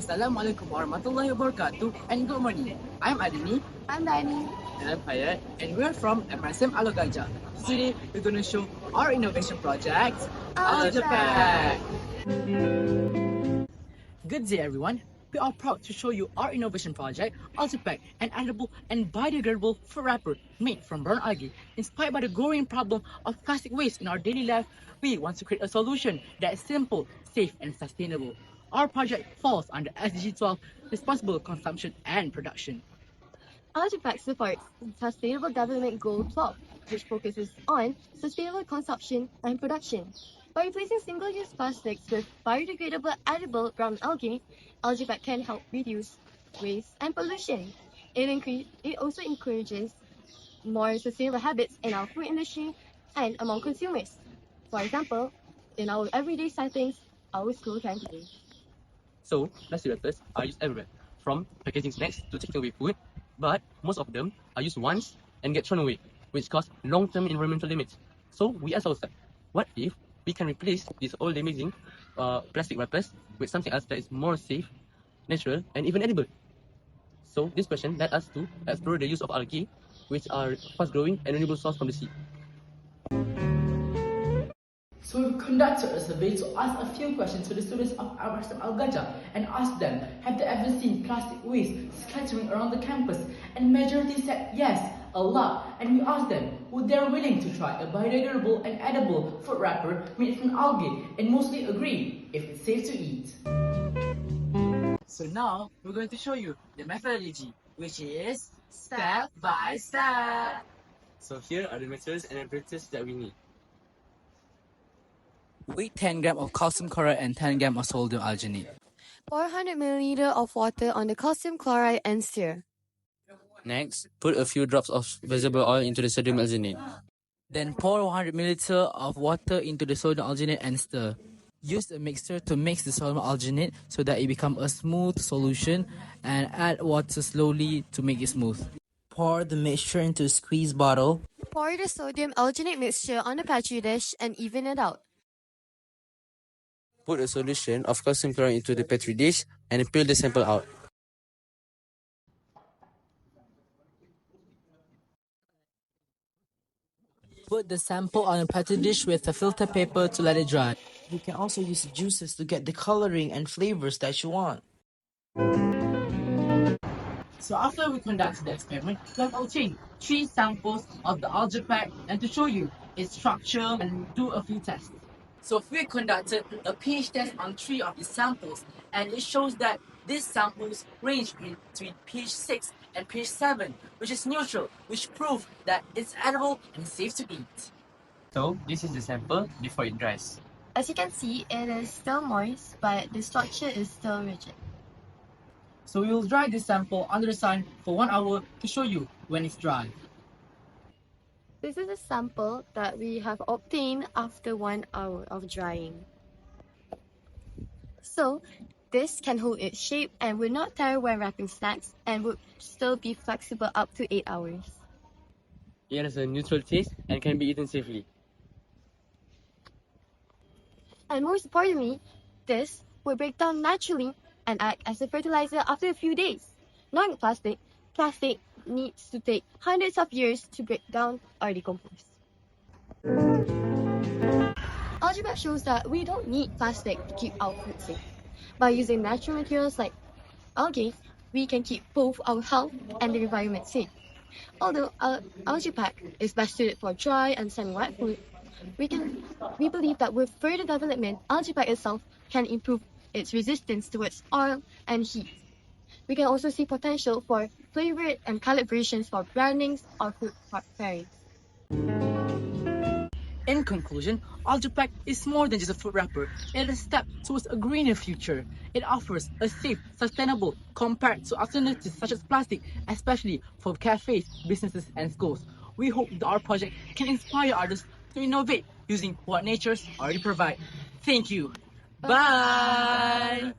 Assalamualaikum warahmatullahi wabarakatuh and good morning. I'm Adini. I'm Dani. And I'm Hayat and we're from MRSM ALGE-PACK. Today we're going to show our innovation project, ALGE-PACK. Good day everyone. We are proud to show you our innovation project, ALGE-PACK, an edible and biodegradable food wrapper made from brown algae. Inspired by the growing problem of plastic waste in our daily life, we want to create a solution that is simple, safe, and sustainable. Our project falls under SDG 12, Responsible Consumption and Production. ALGE-PACK supports Sustainable Development Goal 12, which focuses on sustainable consumption and production. By replacing single-use plastics with biodegradable edible brown algae, ALGE-PACK can help reduce waste and pollution. It also encourages more sustainable habits in our food industry and among consumers. For example, in our everyday settings, our school canteen. So, plastic wrappers are used everywhere, from packaging snacks to takeaway food, but most of them are used once and get thrown away, which cause long-term environmental damage. So, we ask ourselves, what if we can replace these old damaging plastic wrappers with something else that is more safe, natural, and even edible? So, this question led us to explore the use of algae, which are fast-growing and renewable source from the sea. So we conducted a survey to ask a few questions to the students of MRSM ALGE-PACK and asked them, have they ever seen plastic waste scattering around the campus? And majority said yes, a lot. And we asked them, would they are willing to try a biodegradable and edible food wrapper made from algae, and mostly agreed if it's safe to eat. So now we're going to show you the methodology, which is step by step. So here are the materials and apparatus that we need. Weigh 10 grams of calcium chloride and 10 grams of sodium alginate. 400 milliliters of water on the calcium chloride and stir. Next, put a few drops of vegetable oil into the sodium alginate. Then pour 100 milliliters of water into the sodium alginate and stir. Use a mixer to mix the sodium alginate so that it becomes a smooth solution, and add water slowly to make it smooth. Pour the mixture into a squeeze bottle. Pour the sodium alginate mixture on a petri dish and even it out. Put a solution of calcium chloride into the petri dish and peel the sample out. Put the sample on a petri dish with a filter paper to let it dry. You can also use juices to get the coloring and flavors that you want. So after we conducted the experiment, we have obtained 3 samples of the ALGE-PACK and to show you its structure and do a few tests. So we conducted a pH test on 3 of the samples, and it shows that these samples range between pH 6 and pH 7, which is neutral, which proves that it's edible and safe to eat. So this is the sample before it dries. As you can see, it is still moist, but the structure is still rigid. So we will dry this sample under the sun for 1 hour to show you when it's dry. This is a sample that we have obtained after 1 hour of drying. So, this can hold its shape and will not tear when wrapping snacks, and would still be flexible up to 8 hours. It has a neutral taste and can be eaten safely. And most importantly, this will break down naturally and act as a fertilizer after a few days. Not plastic. Plastic needs to take hundreds of years to break down or decompose. ALGE-PACK shows that we don't need plastic to keep our food safe. By using natural materials like algae, we can keep both our health and the environment safe. Although ALGE-PACK is best suited for dry and semi-wet food, we believe that with further development, ALGE-PACK itself can improve its resistance towards oil and heat. We can also see potential for flavored and colored versions for brandings or food pairings. In conclusion, ALGE-PACK is more than just a food wrapper. It is a step towards a greener future. It offers a safe, sustainable, compared to alternatives such as plastic, especially for cafes, businesses, and schools. We hope that our project can inspire others to innovate using what nature's already provides. Thank you. Bye.